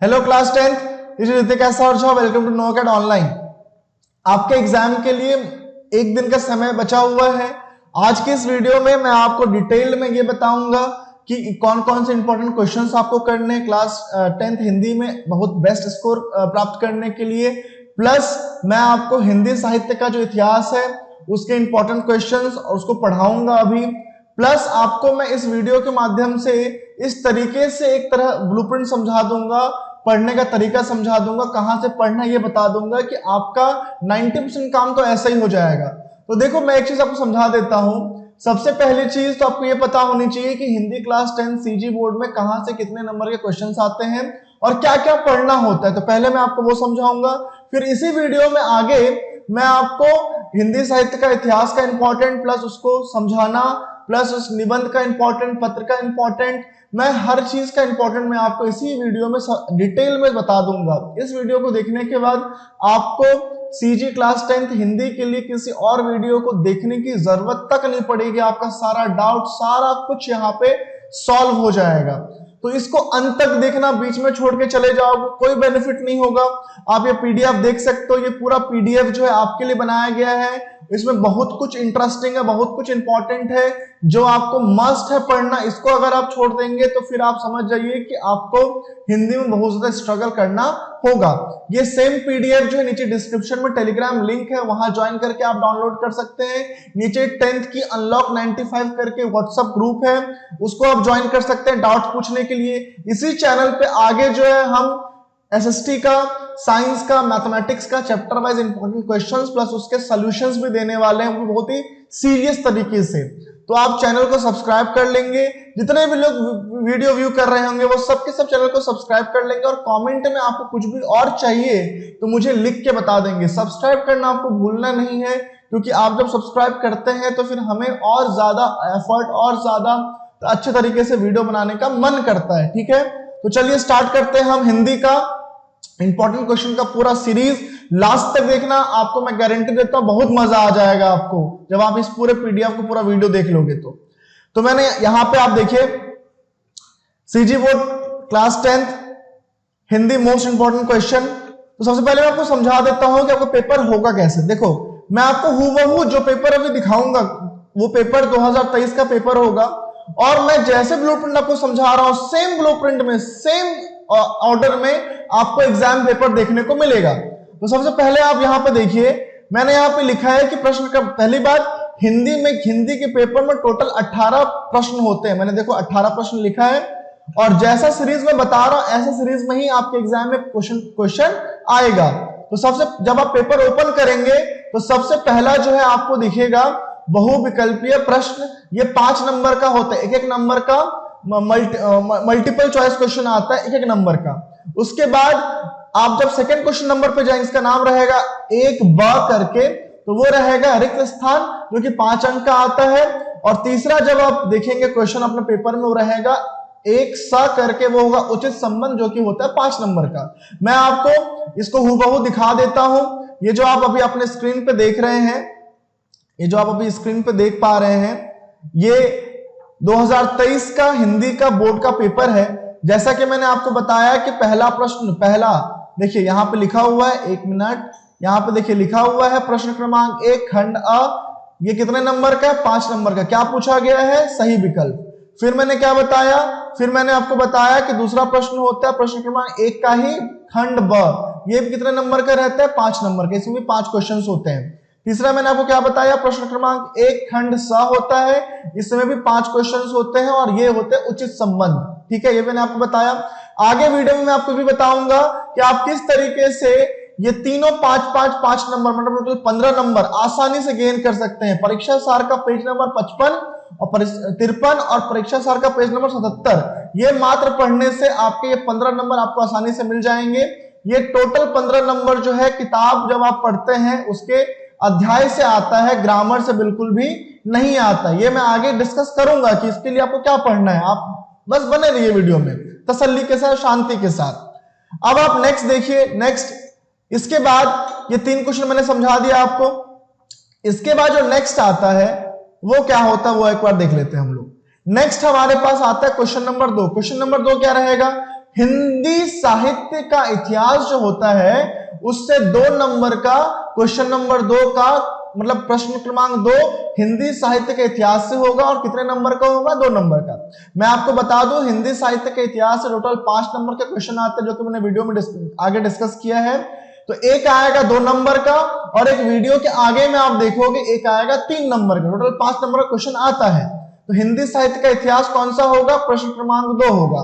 Hello class 10th, this is Hrithik sir, welcome to no academy online. आपके exam के लिए एक दिन का समय बचा हुआ है। आज की इस वीडियो में मैं आपको डिटेल में ये बताऊंगा कि कौन कौन से इंपॉर्टेंट क्वेश्चंस आपको करने हैं क्लास 10th हिंदी में बहुत बेस्ट स्कोर प्राप्त करने के लिए। प्लस मैं आपको हिंदी साहित्य का जो इतिहास है उसके इंपॉर्टेंट क्वेश्चंस और उसको पढ़ाऊंगा अभी। प्लस आपको मैं इस वीडियो के माध्यम से इस तरीके से एक तरह ब्लूप्रिंट समझा दूंगा, पढ़ने का तरीका समझा दूंगा, कहां से पढ़ना ये बता दूंगा कि आपका 90% काम तो ऐसा ही हो जाएगा। तो देखो, मैं एक चीज आपको समझा देता हूं। सबसे पहली चीज तो आपको ये पता होनी चाहिए कि हिंदी क्लास 10 सीजी बोर्ड में कहां से कितने नंबर के क्वेश्चंस आते हैं और क्या क्या पढ़ना होता है। तो पहले मैं आपको वो समझाऊंगा, फिर इसी वीडियो में आगे मैं आपको हिंदी साहित्य का इतिहास का इंपॉर्टेंट प्लस उसको समझाना, प्लस उस निबंध का इंपॉर्टेंट, पत्र का इंपॉर्टेंट, मैं हर चीज का इंपॉर्टेंट मैं आपको इसी वीडियो में डिटेल में बता दूंगा। इस वीडियो को देखने के बाद आपको सीजी क्लास 10th हिंदी के लिए किसी और वीडियो को देखने की जरूरत तक नहीं पड़ेगी। आपका सारा डाउट, सारा कुछ यहाँ पे सॉल्व हो जाएगा। तो इसको अंत तक देखना, बीच में छोड़ के चले जाओगे कोई बेनिफिट नहीं होगा। आप ये पीडीएफ देख सकते हो, ये पूरा पीडीएफ जो है आपके लिए बनाया गया है। इसमें बहुत कुछ इंटरेस्टिंग है, बहुत कुछ इंपॉर्टेंट है जो आपको मस्ट है पढ़ना। इसको अगर आप छोड़ देंगे तो फिर आप समझ जाइए कि आपको हिंदी में बहुत ज्यादा स्ट्रगल करना होगा। ये सेम पीडीएफ जो है नीचे डिस्क्रिप्शन में टेलीग्राम लिंक है, वहां ज्वाइन करके आप डाउनलोड कर सकते हैं। नीचे 10th की अनलॉक 95 करके व्हाट्सएप ग्रुप है, उसको आप ज्वाइन कर सकते हैं डाउट पूछने के लिए। इसी चैनल पे आगे जो है हम एसएसटी का, साइंस का, मैथमेटिक्स का chapter wise important questions plus उसके सॉल्यूशंस भी देने वाले हैं, वो बहुत ही सीरियस तरीके से। तो आप चैनल को सब्सक्राइब कर लेंगे, जितने भी लोग वीडियो व्यू कर रहे होंगे वो सब के सब चैनल को सब्सक्राइब कर लेंगे। और कमेंट में आपको कुछ भी और चाहिए तो मुझे लिख के बता देंगे। सब्सक्राइब करना आपको भूलना नहीं है, क्योंकि आप जब सब्सक्राइब करते हैं तो फिर हमें और ज्यादा एफर्ट और ज्यादा अच्छे तरीके से वीडियो बनाने का मन करता है। ठीक है, तो चलिए स्टार्ट करते हैं हम हिंदी का इंपॉर्टेंट क्वेश्चन का पूरा सीरीज। लास्ट तक देखना, आपको मैं गारंटी देता हूं बहुत मजा आ जाएगा आपको जब आप इस पूरे पीडीएफ को पूरा वीडियो देख लोगे। तो मैंने यहां पे आप देखिए, CG board class 10th Hindi most important question. तो सबसे पहले मैं आपको समझा देता हूं कि आपको पेपर होगा कैसे। देखो, मैं आपको हूबहू जो पेपर अभी दिखाऊंगा वो पेपर 2023 का पेपर होगा, और मैं जैसे ब्लूप्रिंट आपको समझा रहा हूं सेम ब्लूप्रिंट में, सेम ऑर्डर में आपको एग्जाम पेपर देखने को मिलेगा। तो सबसे पहले आप यहां पे देखिए, मैंने यहां पे लिखा है कि प्रश्न का पहली बात, हिंदी के पेपर में टोटल 18 प्रश्न होते हैं। मैंने देखो 18 प्रश्न लिखा है, और जैसा सीरीज में बता रहा हूं ऐसा सीरीज में ही आपके एग्जाम में क्वेश्चन आएगा। तो सबसे जब आप पेपर ओपन करेंगे तो सबसे पहला जो है आपको दिखेगा बहुविकल्पीय प्रश्न। ये 5 नंबर का होता है, एक एक नंबर का मल्टीपल चॉइस क्वेश्चन आता है, एक एक नंबर का। उसके बाद आप जब सेकंड क्वेश्चन नंबर पे जाएंगे, इसका नाम रहेगा एक ब करके, तो वो रहेगा रिक्त स्थान, जो कि 5 अंक का आता है। और तीसरा जब आप देखेंगे क्वेश्चन अपने पेपर में, वो रहेगा एक स करके, वो होगा उचित संबंध, जो कि होता है 5 नंबर का। मैं आपको इसको हूबहू दिखा देता हूं। ये जो आप अभी अपने स्क्रीन पे देख रहे हैं, ये जो आप अभी स्क्रीन पे देख पा रहे हैं, ये 2023 का हिंदी का बोर्ड का पेपर है। जैसा कि मैंने आपको बताया कि पहला प्रश्न, पहला देखिए यहां पे लिखा हुआ है, 1 मिनट, यहां पे देखिए लिखा हुआ है प्रश्न क्रमांक 1 खंड अ। ये कितने नंबर का है? 5 नंबर का। क्या पूछा गया है? सही विकल्प। फिर मैंने क्या बताया? फिर मैंने आपको बताया कि दूसरा प्रश्न होता है प्रश्न क्रमांक 1 का ही खंड ब। ये भी कितने नंबर का रहता है? 5 नंबर का। इसमें भी 5 क्वेश्चन होते हैं। तीसरा मैंने आपको क्या बताया? प्रश्न क्रमांक 1 खंड स होता है, इसमें भी 5 क्वेश्चंस होते हैं, और ये होते हैं उचित संबंध। ठीक है, ये मैंने आपको बताया। आगे वीडियो में मैं आपको भी बताऊंगा कि आप किस तरीके से ये तीनों 5 नंबर, मतलब टोटल 15 नंबर आसानी से गेन कर सकते हैं। परीक्षा सार का पेज नंबर 55 और 53 और परीक्षा सार का पेज नंबर 77, ये मात्र पढ़ने से आपके ये 15 नंबर आपको आसानी से मिल जाएंगे। ये टोटल 15 नंबर जो है किताब जब आप पढ़ते हैं उसके अध्याय से आता है, ग्रामर से बिल्कुल भी नहीं आता। ये मैं आगे डिस्कस करूंगा कि इसके लिए आपको क्या पढ़ना है। आप बस बने रहिए वीडियो में तसल्ली के साथ, शांति के साथ। अब आप नेक्स्ट देखिए, नेक्स्ट, इसके बाद ये 3 क्वेश्चन मैंने समझा दिया आपको। इसके बाद जो नेक्स्ट आता है वो क्या होता है, वो एक बार देख लेते हैं हम लोग। नेक्स्ट हमारे पास आता है क्वेश्चन नंबर 2। क्वेश्चन नंबर 2 क्या रहेगा? हिंदी साहित्य का इतिहास जो होता है उससे 2 नंबर का क्वेश्चन नंबर 2 का मतलब प्रश्न क्रमांक 2 हिंदी साहित्य के इतिहास से होगा। और कितने नंबर का होगा? 2 नंबर का। मैं आपको बता दूं हिंदी साहित्य के इतिहास से टोटल 5 नंबर के क्वेश्चन आते हैं, जो कि मैंने वीडियो में आगे डिस्कस किया है। तो एक आएगा 2 नंबर का और एक वीडियो के आगे में आप देखोगे एक आएगा 3 नंबर का। टोटल 5 नंबर का क्वेश्चन आता है। तो हिंदी साहित्य का इतिहास कौन सा होगा? प्रश्न क्रमांक 2 होगा।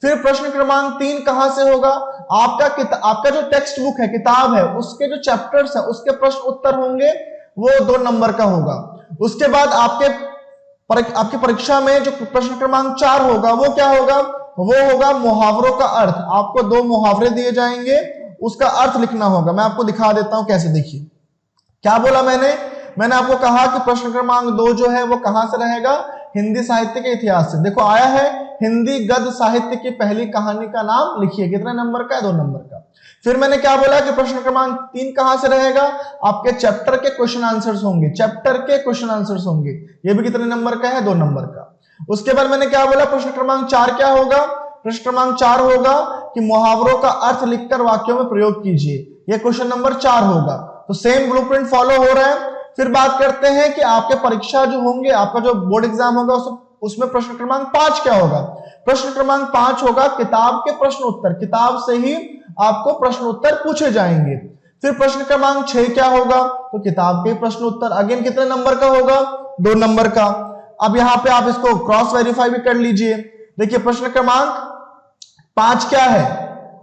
फिर प्रश्न क्रमांक 3 कहां से होगा? आपका जो टेक्स्ट बुक है, किताब है, उसके जो चैप्टर्स है उसके प्रश्न उत्तर होंगे, वो 2 नंबर का होगा। उसके बाद आपकी परीक्षा में जो प्रश्न क्रमांक 4 होगा वो क्या होगा? वो होगा मुहावरों का अर्थ। आपको 2 मुहावरे दिए जाएंगे, उसका अर्थ लिखना होगा। मैं आपको दिखा देता हूं कैसे। देखिए क्या बोला मैंने आपको कहा कि प्रश्न क्रमांक 2 जो है वो कहां से रहेगा? हिंदी साहित्य के इतिहास से। देखो आया है हिंदी गद्य साहित्य की पहली कहानी का नाम लिखिए। कितने नंबर का है? 2 नंबर का। फिर मैंने क्या बोला कि प्रश्न क्रमांक 3 कहां से रहेगा? आपके चैप्टर के क्वेश्चन आंसर्स होंगे। चैप्टर के क्वेश्चन आंसर्स होंगे। ये भी कितने नंबर का है? 2 नंबर का। उसके बाद मैंने क्या बोला? प्रश्न क्रमांक 4 क्या होगा? प्रश्न क्रमांक 4 होगा कि मुहावरों का अर्थ लिखकर वाक्यों में प्रयोग कीजिए। ये क्वेश्चन नंबर 4 होगा। तो सेम ब्लूप्रिंट फॉलो हो रहा है। फिर बात करते हैं कि आपके परीक्षा जो होंगे, आपका जो बोर्ड एग्जाम होगा उसमें प्रश्न क्रमांक 5 क्या होगा? प्रश्न क्रमांक 5 होगा किताब के प्रश्न उत्तर। किताब से ही आपको प्रश्न उत्तर पूछे जाएंगे। फिर प्रश्न क्रमांक 6 क्या होगा? तो किताब के प्रश्न उत्तर। अगेन कितने नंबर का होगा? 2 नंबर का। अब यहां पे आप इसको क्रॉस वेरीफाई भी कर लीजिए। देखिए प्रश्न क्रमांक 5 क्या है?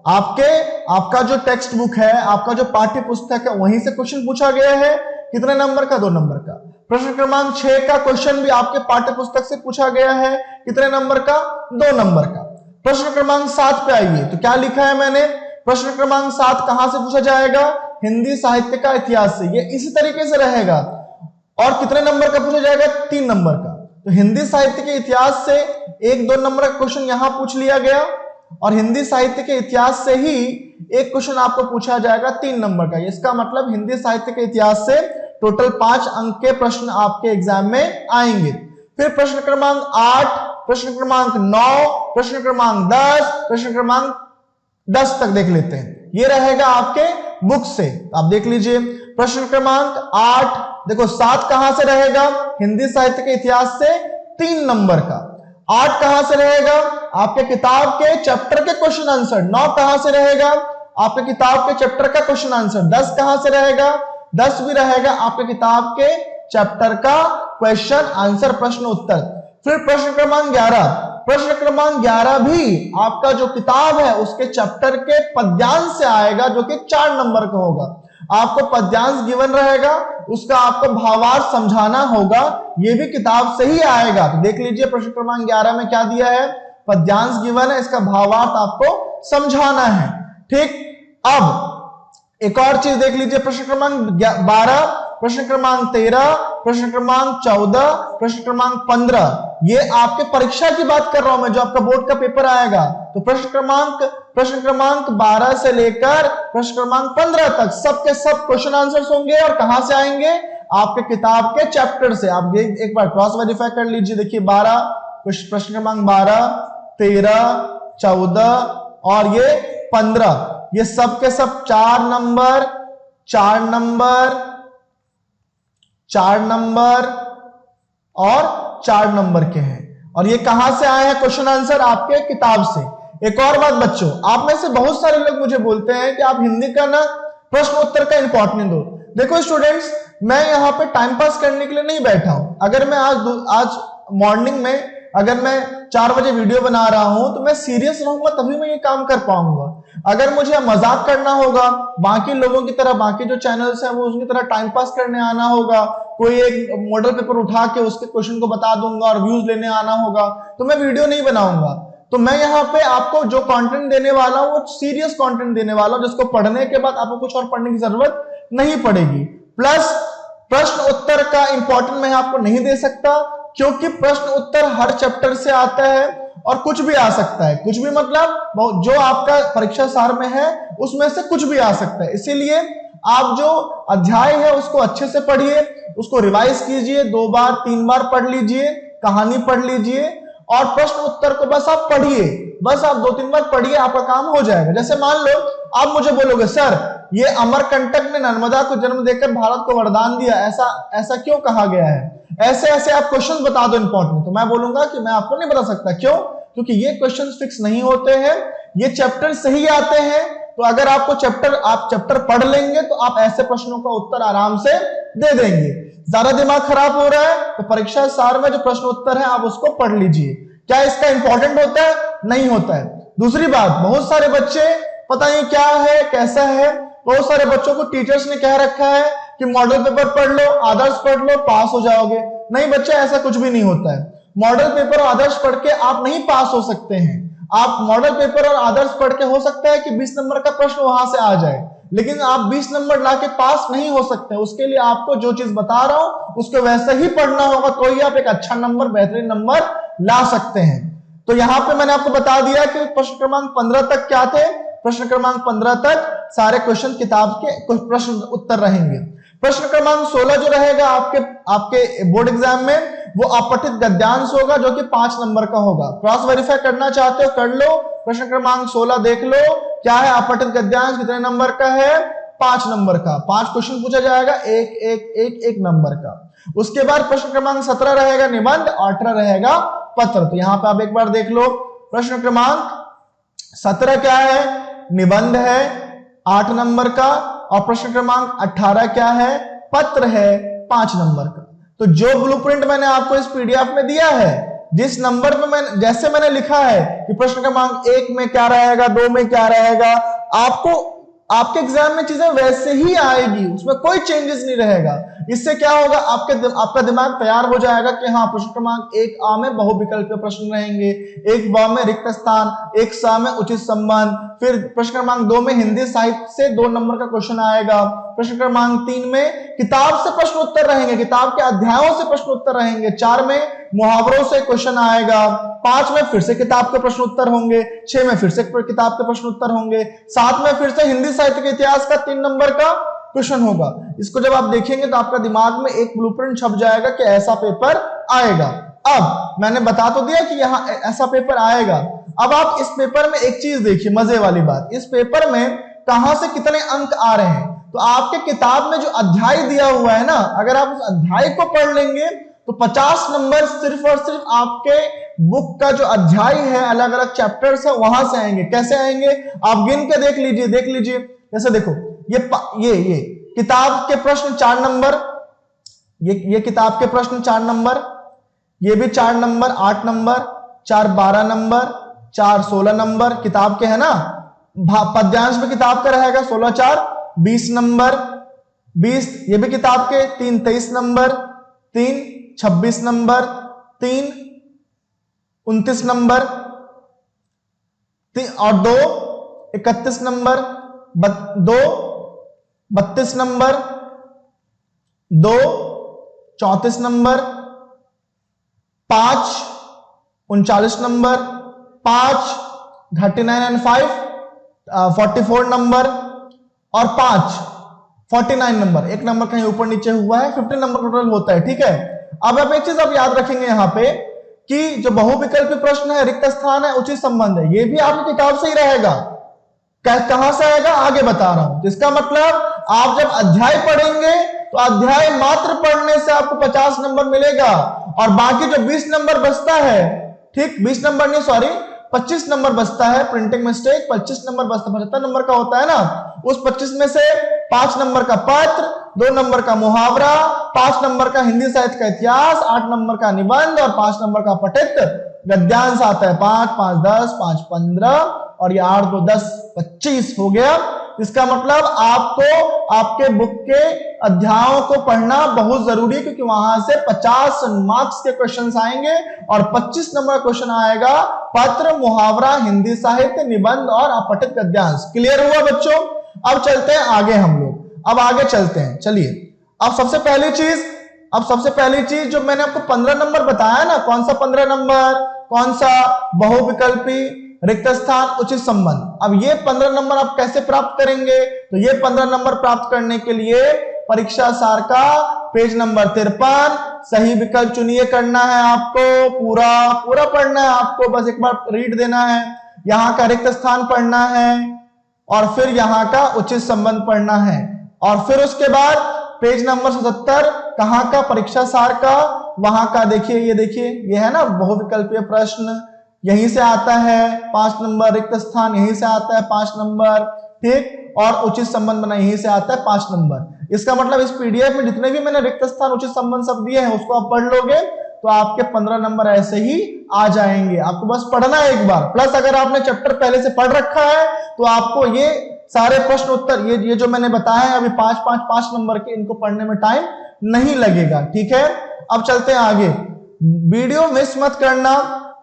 आपका जो टेक्स्ट बुक है, आपका जो पाठ्य पुस्तक है, वहीं से क्वेश्चन पूछा गया है। कितने नंबर का? 2 नंबर का। प्रश्न क्रमांक 6 का क्वेश्चन भी आपके पाठ्य पुस्तक से पूछा गया है। कितने नंबर का? 2 नंबर का। प्रश्न क्रमांक 7 पे आइए। तो क्या लिखा है मैंने? प्रश्न क्रमांक 7 कहां से पूछा जाएगा? हिंदी साहित्य का इतिहास से। ये इसी तरीके से रहेगा। और कितने नंबर का पूछा जाएगा? 3 नंबर का। तो हिंदी साहित्य के इतिहास से 1-2 नंबर का क्वेश्चन यहां पूछ लिया गया और हिंदी साहित्य के इतिहास से ही एक क्वेश्चन आपको पूछा जाएगा 3 नंबर का। इसका मतलब हिंदी साहित्य के इतिहास से टोटल 5 अंक के प्रश्न आपके एग्जाम में आएंगे। फिर प्रश्न क्रमांक 8, प्रश्न क्रमांक 9, प्रश्न क्रमांक 10, प्रश्न क्रमांक 10 तक देख लेते हैं। ये रहेगा आपके बुक से, आप देख लीजिए। प्रश्न क्रमांक 8 देखो 7 कहां से रहेगा? हिंदी साहित्य के इतिहास से 3 नंबर का। 8 कहां से रहेगा? आपके किताब के चैप्टर के क्वेश्चन आंसर। 9 कहां से रहेगा? आपके किताब के चैप्टर का क्वेश्चन आंसर। 10 कहां से रहेगा? 10 भी रहेगा आपके किताब के चैप्टर का क्वेश्चन आंसर प्रश्न उत्तर। फिर प्रश्न क्रमांक 11, प्रश्न क्रमांक 11 भी आपका जो किताब है उसके चैप्टर के पद्यांश से आएगा, जो कि 4 नंबर का होगा। आपको पद्यांश गिवन रहेगा, उसका आपको भावार्थ समझाना होगा। यह भी किताब से ही आएगा। तो देख लीजिए प्रश्न क्रमांक 11 में क्या दिया है? पद्यांश गिवन है, इसका भावार्थ आपको समझाना है। ठीक, अब एक और चीज देख लीजिए। प्रश्न क्रमांक 12, प्रश्न क्रमांक 13, प्रश्न क्रमांक 14, प्रश्न क्रमांक 15, ये आपके परीक्षा की बात कर रहा हूं मैं, जो आपका बोर्ड का पेपर आएगा। तो प्रश्न क्रमांक 12 से लेकर प्रश्न क्रमांक 15 तक सबके सब क्वेश्चन आंसर्स होंगे। और कहां से आएंगे? आपके किताब के चैप्टर से। आप एक बार क्रॉस वेरीफाई कर लीजिए। देखिए 12, प्रश्न क्रमांक 12, 13, 14 और ये 15, ये सब के सब 4 नंबर, 4 नंबर, 4 नंबर और 4 नंबर के हैं। और ये कहां से आए हैं क्वेश्चन आंसर? आपके किताब से। एक और बात बच्चों, आप में से बहुत सारे लोग मुझे बोलते हैं कि आप हिंदी का ना प्रश्न उत्तर का इंपॉर्टेंस दो। देखो स्टूडेंट्स, मैं यहां पे टाइम पास करने के लिए नहीं बैठा हूं। अगर मैं आज मॉर्निंग में अगर मैं 4 बजे वीडियो बना रहा हूं तो मैं सीरियस रहूंगा, तभी मैं ये काम कर पाऊंगा। अगर मुझे मजाक करना होगा, बाकी लोगों की तरह, बाकी जो चैनल्स हैं वो उसकी तरह टाइम पास करने आना होगा, कोई एक मॉडल पेपर उठा के उसके क्वेश्चन को बता दूंगा और व्यूज लेने आना होगा, तो मैं वीडियो नहीं बनाऊंगा। तो मैं यहाँ पे आपको जो कंटेंट देने वाला हूं वो सीरियस कंटेंट देने वाला हूं, जिसको पढ़ने के बाद आपको कुछ और पढ़ने की जरूरत नहीं पड़ेगी। प्लस प्रश्न उत्तर का इंपॉर्टेंट मैं आपको नहीं दे सकता, क्योंकि प्रश्न उत्तर हर चैप्टर से आता है और कुछ भी आ सकता है। कुछ भी मतलब जो आपका परीक्षा सार में है उसमें से कुछ भी आ सकता है। इसीलिए आप जो अध्याय है उसको अच्छे से पढ़िए, उसको रिवाइज कीजिए, 2 बार 3 बार पढ़ लीजिए, कहानी पढ़ लीजिए और प्रश्न उत्तर को बस आप पढ़िए, बस आप 2-3 बार पढ़िए, आपका काम हो जाएगा। जैसे मान लो आप मुझे बोलोगे सर ये अमरकंटक ने नर्मदा को जन्म देकर भारत को वरदान दिया, ऐसा क्यों कहा गया है, ऐसे ऐसे आप क्वेश्चन बता दो इंपॉर्टेंट। तो मैं बोलूंगा कि मैं आपको नहीं बता सकता। क्यों? क्योंकि ये क्वेश्चन फिक्स नहीं होते हैं, ये चैप्टर से ही आते हैं। तो अगर आपको चैप्टर पढ़ लेंगे तो आप ऐसे प्रश्नों का उत्तर आराम से दे देंगे। ज्यादा दिमाग खराब हो रहा है तो परीक्षा सार में जो प्रश्न उत्तर है आप उसको पढ़ लीजिए। क्या इसका इंपॉर्टेंट होता है? नहीं होता है। दूसरी बात, बहुत सारे बच्चे पता नहीं क्या है कैसा है, बहुत सारे बच्चों को टीचर्स ने कह रखा है कि मॉडल पेपर पढ़ लो, आदर्श पढ़ लो, पास हो जाओगे। नहीं बच्चे, ऐसा कुछ भी नहीं होता है। मॉडल पेपर और आदर्श पढ़ के आप नहीं पास हो सकते हैं। आप मॉडल पेपर और आदर्श पढ़ के हो सकता है कि 20 नंबर का प्रश्न वहां से आ जाए, लेकिन आप 20 नंबर लाके पास नहीं हो सकते। उसके लिए आपको जो चीज बता रहा हूं उसको वैसे ही पढ़ना होगा, तो ही आप एक अच्छा नंबर, बेहतरीन नंबर ला सकते हैं। तो यहां पे मैंने आपको बता दिया कि प्रश्न क्रमांक 15 तक क्या थे। प्रश्न क्रमांक 15 तक सारे क्वेश्चन किताब के कुछ प्रश्न उत्तर रहेंगे। प्रश्न क्रमांक 16 जो रहेगा आपके बोर्ड एग्जाम में, वो अपठित गद्यांश होगा, जो कि 5 नंबर का होगा। क्रॉस वेरीफाई करना चाहते हो कर लो। प्रश्न क्रमांक 16 देख लो क्या है, अपठित गद्यांश कितने नंबर का है, 5 नंबर का। 5 क्वेश्चन पूछा जाएगा, एक नंबर का। उसके बाद प्रश्न क्रमांक 17 रहेगा निबंध, 18 रहेगा पत्र। तो यहां पे आप एक बार देख लो, प्रश्न क्रमांक 17 क्या है, निबंध है 8 नंबर का, और प्रश्न क्रमांक 18 क्या है, पत्र है 5 नंबर का। तो जो ब्लूप्रिंट मैंने आपको इस पीडीएफ में दिया है, जिस नंबर पे जैसे मैंने लिखा है कि प्रश्न क्रमांक 1 में क्या रहेगा, 2 में क्या रहेगा, आपको आपके एग्जाम में चीजें वैसे ही आएगी, उसमें कोई चेंजेस नहीं रहेगा। इससे क्या होगा, आपका दिमाग तैयार हो जाएगा कि हाँ प्रश्न क्रमांक 1A में बहुविकल्पीय प्रश्न रहेंगे, 1B में रिक्त स्थान, 1C में उचित संबंध, फिर प्रश्न क्रमांक 2 में हिंदी साहित्य से 2 नंबर का क्वेश्चन आएगा, प्रश्न क्रमांक 3 में किताब से प्रश्न उत्तर रहेंगे, किताब के अध्यायों से प्रश्न उत्तर रहेंगे, 4 में मुहावरों से क्वेश्चन आएगा, 5 में फिर से किताब के प्रश्न उत्तर होंगे, 6 में फिर से किताब के प्रश्न उत्तर होंगे, 7 में फिर से हिंदी साहित्य के इतिहास का 3 नंबर का क्वेश्चन होगा। इसको जब आप देखेंगे तो आपका दिमाग में एक ब्लूप्रिंट छप जाएगा कि ऐसा पेपर आएगा। अब मैंने बता तो दिया कि यहाँ ऐसा पेपर आएगा। अब आप इस पेपर में एक चीज देखिए, मजे वाली बात, इस पेपर में कहां से कितने अंक आ रहे हैं। तो आपके किताब में जो अध्याय दिया हुआ है ना, अगर आप उस अध्याय को पढ़ लेंगे तो 50 नंबर सिर्फ और सिर्फ आपके बुक का जो अध्याय है, अलग अलग चैप्टर्स है, वहां से आएंगे। कैसे आएंगे आप गिन के देख लीजिए। जैसे देखो ये किताब के प्रश्न 4 नंबर, ये किताब के प्रश्न 4 नंबर, ये भी 4 नंबर, 8 नंबर, 4 12 नंबर, 4 16 नंबर किताब के है ना। पद्यांश भी किताब का रहेगा, 16 4 20 नंबर, 20 ये भी किताब के, 3 23 नंबर, 3 26 नंबर, 3 29 नंबर, और 2 31 number, 2 32 number, 2 34 number, 5 39 number, 5 39 and 5 44 number, और 5 49 नंबर। एक नंबर कहीं ऊपर नीचे हुआ है, 50 नंबर टोटल होता है। ठीक है, अब आप एक चीज आप याद रखेंगे यहाँ पे कि जो बहुविकल्पी प्रश्न है, रिक्त स्थान है, उचित संबंध है, ये भी आपकी किताब से ही रहेगा। कहां से आएगा आगे बता रहा हूं। इसका मतलब आप जब अध्याय पढ़ेंगे तो अध्याय मात्र पढ़ने से आपको 50 नंबर मिलेगा, और बाकी जो 20 नंबर बचता है, ठीक 20 नंबर नहीं सॉरी 25 नंबर बचता है, प्रिंटिंग मिस्टेक, 25 नंबर बचता है, 75 नंबर का होता है ना, उस 25 में से 5 नंबर का पत्र, 2 नंबर का मुहावरा, 5 नंबर का हिंदी साहित्य का इतिहास, 8 नंबर का निबंध और 5 नंबर का पठित गद्यांश आता है। 5 5 10 5 15 और ये 8 2 10 25 हो गया। इसका मतलब आपको आपके बुक के अध्यायों को पढ़ना बहुत जरूरी है, क्योंकि वहां से 50 मार्क्स के क्वेश्चंस आएंगे और 25 नंबर क्वेश्चन आएगा पत्र, मुहावरा, हिंदी साहित्य, निबंध और अपठित गद्यांश। क्लियर हुआ बच्चों? अब चलते हैं आगे हम लोग, अब आगे चलते हैं। चलिए, अब सबसे पहली चीज जो मैंने आपको 15 नंबर बताया ना, कौन सा 15 नंबर, कौन सा बहुविकल्पी, रिक्त स्थान, उचित संबंध। अब ये 15 नंबर आप कैसे प्राप्त करेंगे? तो ये 15 नंबर प्राप्त करने के लिए परीक्षा सार का पेज नंबर 53, सही विकल्प चुनिए करना है आपको, पूरा पूरा पढ़ना है आपको, बस एक बार रीड देना है। यहाँ का रिक्त स्थान पढ़ना है और फिर यहाँ का उचित संबंध पढ़ना है और फिर उसके बाद पेज नंबर 77 कहाँ का, परीक्षा सार का, वहां का देखिए, ये देखिए ये है ना बहुविकल्पीय प्रश्न, यहीं से आता है 5 नंबर, रिक्त स्थान यहीं से आता है 5 नंबर, ठीक, और उचित संबंध बना यहीं से आता है 5 नंबर। इसका मतलब इस पीडीएफ में जितने भी मैंने रिक्त स्थान उचित संबंध सब दिए हैं उसको आप पढ़ लोगे तो आपके 15 नंबर ऐसे ही आ जाएंगे। आपको बस पढ़ना है एक बार, प्लस अगर आपने चैप्टर पहले से पढ़ रखा है तो आपको ये सारे प्रश्न उत्तर ये जो मैंने बताया है अभी 5 नंबर के, इनको पढ़ने में टाइम नहीं लगेगा, ठीक है। अब चलते हैं आगे, वीडियो मिस मत करना,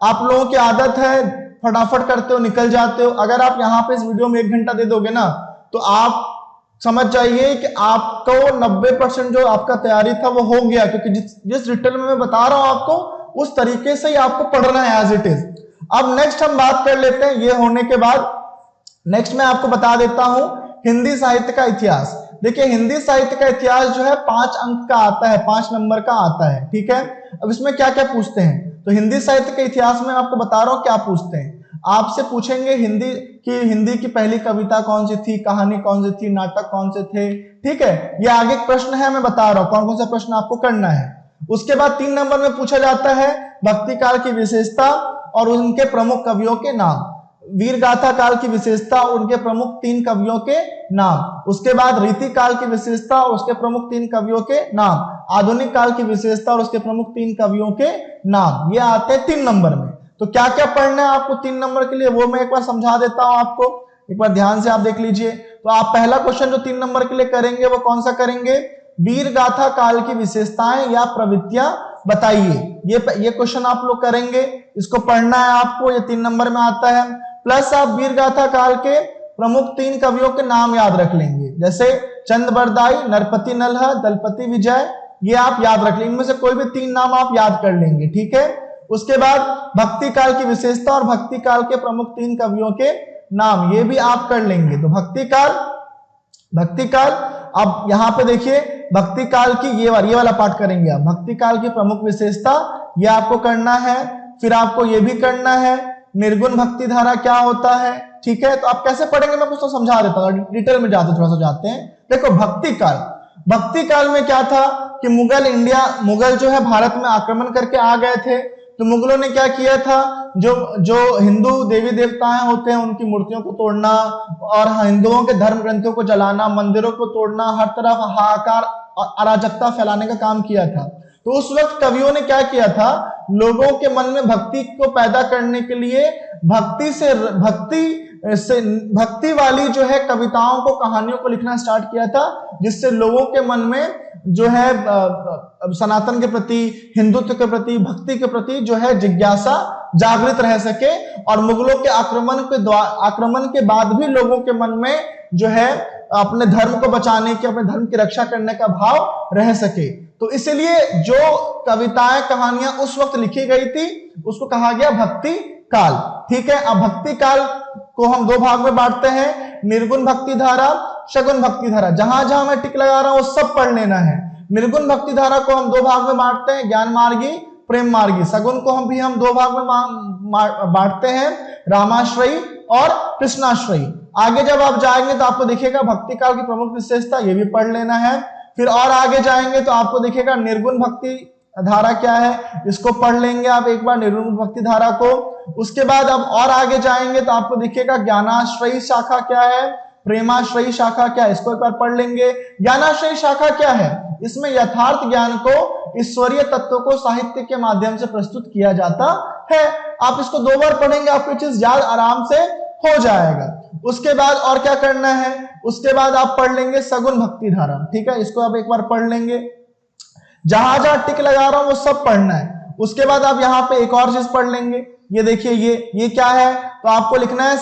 आप लोगों की आदत है फटाफट करते हो निकल जाते हो। अगर आप यहाँ पे इस वीडियो में 1 घंटा दे दोगे ना तो आप समझ जाइए कि आपको 90% जो आपका तैयारी था वो हो गया, क्योंकि जिस रिटर्न में मैं बता रहा हूं आपको उस तरीके से ही आपको पढ़ना है एज इट इज। अब नेक्स्ट हम बात कर लेते हैं, ये होने के बाद नेक्स्ट मैं आपको बता देता हूं हिंदी साहित्य का इतिहास। देखिए हिंदी साहित्य का इतिहास जो है 5 अंक का आता है, 5 नंबर का आता है, ठीक है। अब इसमें क्या क्या पूछते हैं, तो हिंदी साहित्य के इतिहास में आपको बता रहा हूं क्या पूछते हैं। आपसे पूछेंगे हिंदी की पहली कविता कौन सी थी, कहानी कौन सी थी, नाटक कौन से थे, ठीक है। ये आगे प्रश्न है, मैं बता रहा हूं कौन कौन सा प्रश्न आपको करना है। उसके बाद 3 नंबर में पूछा जाता है भक्ति काल की विशेषता और उनके प्रमुख कवियों के नाम, वीर गाथा काल की विशेषता और उनके प्रमुख 3 कवियों के नाम। उसके बाद रीति काल की विशेषता और उसके प्रमुख 3 कवियों के नाम, आधुनिक काल की विशेषता और उसके प्रमुख 3 कवियों के नाम। ये आते हैं 3 नंबर में। तो क्या क्या पढ़ना है आपको 3 नंबर के लिए वो मैं एक बार समझा देता हूं आपको, एक बार ध्यान से आप देख लीजिए। तो आप पहला क्वेश्चन जो 3 नंबर के लिए करेंगे वो कौन सा करेंगे, वीर गाथा काल की विशेषताएं या प्रवृत्तियां बताइए, ये क्वेश्चन आप लोग करेंगे, इसको पढ़ना है आपको, ये 3 नंबर में आता है। प्लस आप वीर गाथा काल के प्रमुख 3 कवियों के नाम याद रख लेंगे, जैसे चंद बरदाई, नरपति नल्हा, दलपति विजय, ये आप याद रख लेंगे, इनमें से कोई भी 3 नाम आप याद कर लेंगे, ठीक है। उसके बाद भक्ति काल की विशेषता और भक्ति काल के प्रमुख 3 कवियों के नाम, ये भी आप कर लेंगे। तो भक्ति काल अब यहां पे देखिए भक्ति काल की ये वाला पार्ट करेंगे आप, भक्ति काल की प्रमुख विशेषता ये आपको करना है। फिर आपको ये भी करना है निर्गुण भक्ति धारा क्या होता है, ठीक है। तो आप कैसे पढ़ेंगे मैं कुछ तो समझा देता हूं, डिटेल में थोड़ा सा जाते हैं। देखो भक्ति काल में क्या था कि मुगल जो है भारत में आक्रमण करके आ गए थे। तो मुगलों ने क्या किया था, जो हिंदू देवी देवताएं होते हैं उनकी मूर्तियों को तोड़ना और हिंदुओं के धर्म ग्रंथों को जलाना, मंदिरों को तोड़ना, हर तरफ हाहाकार और अराजकता फैलाने का काम किया था। तो उस वक्त कवियों ने क्या किया था, लोगों के मन में भक्ति को पैदा करने के लिए भक्ति वाली जो है कविताओं को, कहानियों को लिखना स्टार्ट किया था, जिससे लोगों के मन में जो है सनातन के प्रति, हिंदुत्व के प्रति, भक्ति के प्रति जो है जिज्ञासा जागृत रह सके और मुगलों के आक्रमण के बाद भी लोगों के मन में जो है अपने धर्म को बचाने की, अपने धर्म की रक्षा करने का भाव रह सके। तो इसलिए जो कविताएं, कहानियां उस वक्त लिखी गई थी उसको कहा गया भक्ति काल, ठीक है। अब भक्ति काल को हम 2 भाग में बांटते हैं, निर्गुण भक्ति धारा, सगुण भक्ति धारा। जहां जहां मैं टिक लगा रहा हूं वो सब पढ़ लेना है। निर्गुण भक्ति धारा को हम 2 भाग में बांटते हैं, ज्ञान मार्गी, प्रेम मार्गी। सगुण को हम 2 भाग में बांटते हैं, रामाश्रयी और कृष्णाश्रयी। आगे जब आप जाएंगे तो आपको दिखेगा भक्ति काल की प्रमुख विशेषता, ये भी पढ़ लेना है। फिर और आगे जाएंगे तो आपको दिखेगा निर्गुण भक्ति धारा क्या है, इसको पढ़ लेंगे आप एक बार, निर्गुण भक्ति धारा को। उसके बाद अब और आगे जाएंगे तो आपको दिखेगा ज्ञानाश्रयी शाखा क्या है, प्रेमाश्रयी शाखा क्या है, इसको एक बार पढ़ लेंगे। ज्ञानाश्रयी शाखा क्या है, इसमें यथार्थ ज्ञान को, ईश्वरीय तत्व को साहित्य के माध्यम से प्रस्तुत किया जाता है। आप इसको 2 बार पढ़ेंगे, आपको चीज याद आराम से हो जाएगा। उसके बाद और क्या करना है, उसके बाद आप पढ़ लेंगे सगुण भक्ति धारा, ठीक है, इसको आप एक बार पढ़ लेंगे। जहां जहां टिक लगा रहा हूं वो सब पढ़ना है। उसके बाद आप यहाँ पे एक और चीज पढ़ लेंगे, ये देखिए ये क्या है, तो आपको लिखना है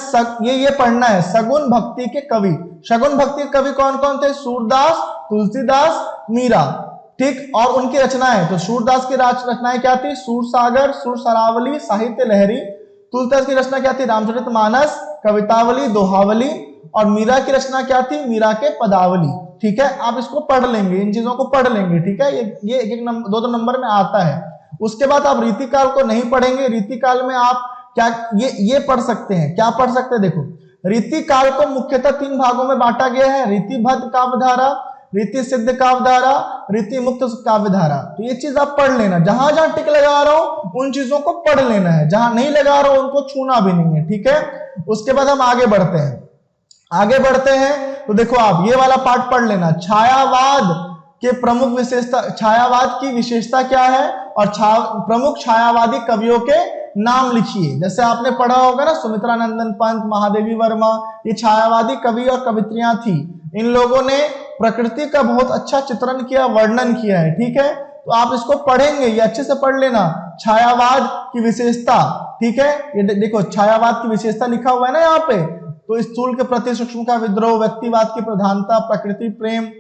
ये पढ़ना है सगुण भक्ति के कवि। सगुण भक्ति के कवि कौन कौन थे, सूरदास, तुलसीदास, मीरा, ठीक। और उनकी रचनाएं, तो सूरदास की रचनाएं क्या थी, सूरसागर, सुरसरावली, साहित्य लहरी। तुलसीदास की रचना क्या थी, रामचरितमानस, कवितावली, दोहावली। और मीरा की रचना क्या थी, मीरा के पदावली, ठीक है, आप इसको पढ़ लेंगे, इन चीजों को पढ़ लेंगे, ठीक है, ये एक दो नंबर में आता है। उसके बाद आप रीतिकाल को नहीं पढ़ेंगे। रीतिकाल में आप क्या ये पढ़ सकते हैं, क्या पढ़ सकते हैं, देखो रीतिकाल को मुख्यतः 3 भागों में बांटा गया है, रीतिबद्ध काव्यधारा, रीति सिद्ध काव्यधारा, रीति मुक्त काव्यधारा। तो ये चीज आप पढ़ लेना, जहां जहां टिक लगा रहा हूं उन चीजों को पढ़ लेना है, जहां नहीं लगा रहा हूं उनको छूना भी नहीं है, ठीक है। उसके बाद हम आगे बढ़ते हैं, तो देखो आप ये वाला पार्ट पढ़ लेना। छायावाद के प्रमुख विशेषता, छायावाद की विशेषता क्या है, और प्रमुख छायावादी कवियों के नाम लिखिए। जैसे आपने पढ़ा होगा ना, सुमित्रा नंदन पंत, महादेवी वर्मा, ये छायावादी कवि और कवित्रियां थी। इन लोगों ने प्रकृति का बहुत अच्छा चित्रण किया, वर्णन किया है, ठीक है। तो आप इसको पढ़ेंगे, ये अच्छे से पढ़ लेना। छायावाद की विशेषता, ठीक है, ये देखो छायावाद की विशेषता लिखा हुआ है ना यहाँ पे। तो स्थूल के प्रति सूक्ष्म का विद्रोह, व्यक्तिवाद की प्रधानता, प्रकृति प्रेम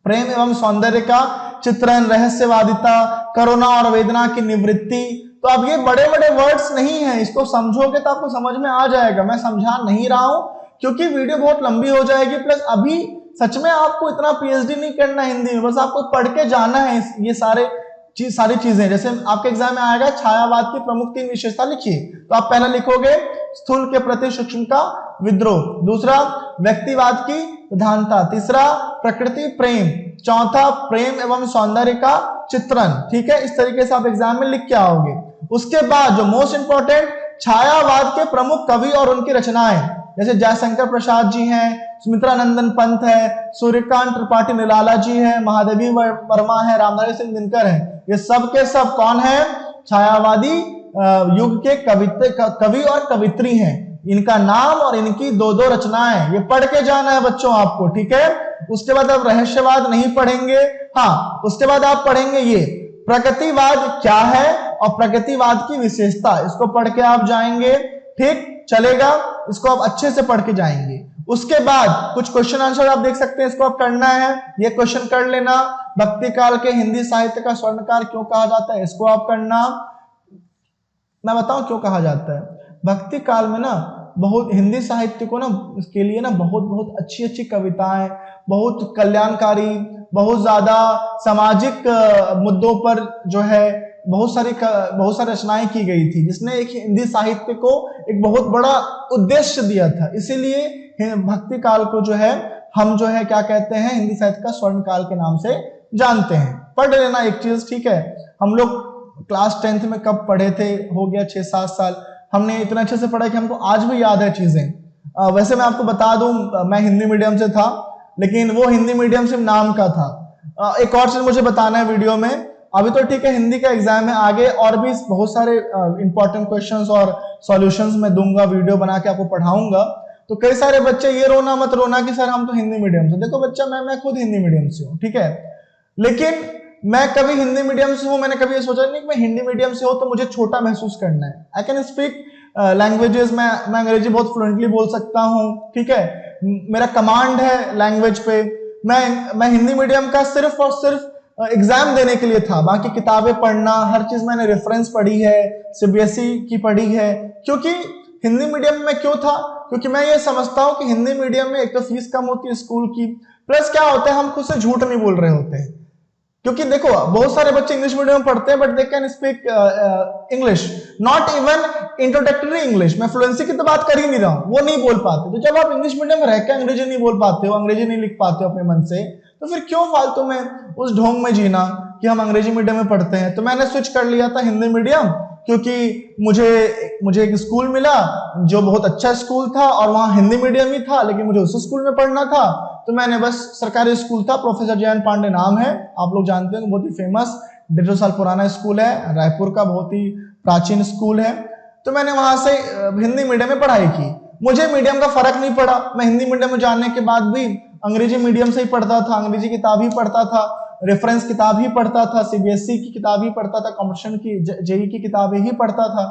एवं सौंदर्य का चित्रण, रहस्यवादिता, करुणा और वेदना की निवृत्ति। तो अब ये बड़े बड़े वर्ड्स नहीं है, इसको समझोगे तो आपको समझ में आ जाएगा। मैं समझा नहीं रहा हूं क्योंकि वीडियो बहुत लंबी हो जाएगी, प्लस अभी सच में आपको इतना पीएचडी नहीं करना हिंदी में, बस आपको पढ़ के जाना है ये सारी चीजें। जैसे आपके एग्जाम में आएगा छायावाद की प्रमुख 3 विशेषता लिखिए, तो आप पहला लिखोगे स्थूल के प्रति सूक्ष्म का विद्रोह, दूसरा व्यक्तिवाद की प्रधानता, तीसरा प्रकृति प्रेम, चौथा प्रेम एवं सौंदर्य का चित्रण, ठीक है। इस तरीके से आप एग्जाम में लिख के आओगे। उसके बाद जो मोस्ट इंपॉर्टेंट, छायावाद के प्रमुख कवि और उनकी रचनाएं, जैसे जयशंकर प्रसाद जी हैं, सुमित्रा नंदन पंत है, सूर्यकांत त्रिपाठी निराला जी है, महादेवी वर्मा है, रामधारी सिंह दिनकर है। ये सब के सब कौन है, छायावादी युग के कवि और कवित्री हैं। इनका नाम और इनकी 2 रचनाएं, ये पढ़ के जाना है बच्चों आपको, ठीक है। उसके बाद आप रहस्यवाद नहीं पढ़ेंगे, हाँ उसके बाद आप पढ़ेंगे ये प्रकृतिवाद क्या है और प्रकृतिवाद की विशेषता, इसको पढ़ के आप जाएंगे, ठीक चलेगा। इसको आप अच्छे से पढ़ के जाएंगे। उसके बाद कुछ क्वेश्चन आंसर आप देख सकते हैं, इसको आप करना है, ये क्वेश्चन कर लेना। भक्ति काल के हिंदी साहित्य का स्वर्णकाल क्यों कहा जाता है, इसको आप करना। मैं बताऊं क्यों कहा जाता है। भक्ति काल में ना बहुत हिंदी साहित्य को ना इसके लिए ना बहुत अच्छी कविताएं, बहुत कल्याणकारी, बहुत ज्यादा सामाजिक मुद्दों पर जो है बहुत सारी रचनाएं की गई थी, जिसने एक हिंदी साहित्य को एक बहुत बड़ा उद्देश्य दिया था। इसीलिए भक्ति काल को जो है हम जो है क्या कहते हैं, हिंदी साहित्य का स्वर्ण काल के नाम से जानते हैं। पढ़ लेना एक चीज, ठीक है। हम लोग क्लास 10th में कब पढ़े थे, हो गया 6-7 साल, हमने इतना अच्छे से पढ़ा कि हमको आज भी याद है चीजें। वैसे मैं आपको बता दूं, मैं हिंदी मीडियम से था, लेकिन वो हिंदी मीडियम सिर्फ नाम का था। एक और चीज मुझे बताना है वीडियो में, अभी तो ठीक है हिंदी का एग्जाम है, आगे और भी बहुत सारे इंपॉर्टेंट क्वेश्चंस और सॉल्यूशंस मैं दूंगा, वीडियो बना के आपको पढ़ाऊंगा। तो कई सारे बच्चे ये रोना मत रोना कि सर हम तो हिंदी मीडियम से, देखो बच्चा मैं खुद हिंदी मीडियम से हूँ, ठीक है, लेकिन मैं कभी हिंदी मीडियम से हूँ, मैंने कभी ये सोचा नहीं कि मैं हिंदी मीडियम से हूँ तो मुझे छोटा महसूस करना है। आई कैन स्पीक लैंग्वेजेस, मैं अंग्रेजी बहुत फ्लुएंटली बोल सकता हूँ, ठीक है, मेरा कमांड है लैंग्वेज पे। मैं हिंदी मीडियम का सिर्फ और सिर्फ एग्जाम देने के लिए था, बाकी किताबें पढ़ना, हर चीज मैंने रेफरेंस पढ़ी है, सीबीएसई की पढ़ी है। क्योंकि हिंदी मीडियम में क्यों था, क्योंकि मैं ये समझता हूँ कि हिंदी मीडियम में एक तो फीस कम होती है स्कूल की, प्लस क्या होता है हम खुद से झूठ नहीं बोल रहे होते हैं। क्योंकि देखो बहुत सारे बच्चे इंग्लिश मीडियम में पढ़ते हैं but they can speak English, not even introductory English, मैं फ्लुएंसी की तो बात कर ही नहीं रहा हूँ, वो नहीं बोल पाते। तो जब आप इंग्लिश मीडियम में रहकर अंग्रेजी नहीं बोल पाते हो, अंग्रेजी नहीं लिख पाते हो अपने मन से, तो फिर क्यों फालतू में उस ढोंग में जीना कि हम अंग्रेजी मीडियम में पढ़ते हैं। तो मैंने स्विच कर लिया था हिंदी मीडियम, क्योंकि मुझे एक स्कूल मिला जो बहुत अच्छा स्कूल था और वहाँ हिंदी मीडियम ही था, लेकिन मुझे उस स्कूल में पढ़ना था। तो मैंने बस, सरकारी स्कूल था, प्रोफेसर जयंत पांडे नाम है, आप लोग जानते हैं, बहुत ही फेमस 150 साल पुराना स्कूल है, रायपुर का बहुत ही प्राचीन स्कूल है। तो मैंने वहां से हिंदी मीडियम में पढ़ाई की। मुझे मीडियम का फर्क नहीं पड़ा, मैं हिंदी मीडियम में जाने के बाद भी अंग्रेजी मीडियम से ही पढ़ता था, अंग्रेजी किताब ही पढ़ता था, रेफरेंस किताब ही पढ़ता था, सीबीएसई की किताब ही पढ़ता था, कॉम्पिटिशन की जेईई की किताबें ही पढ़ता था।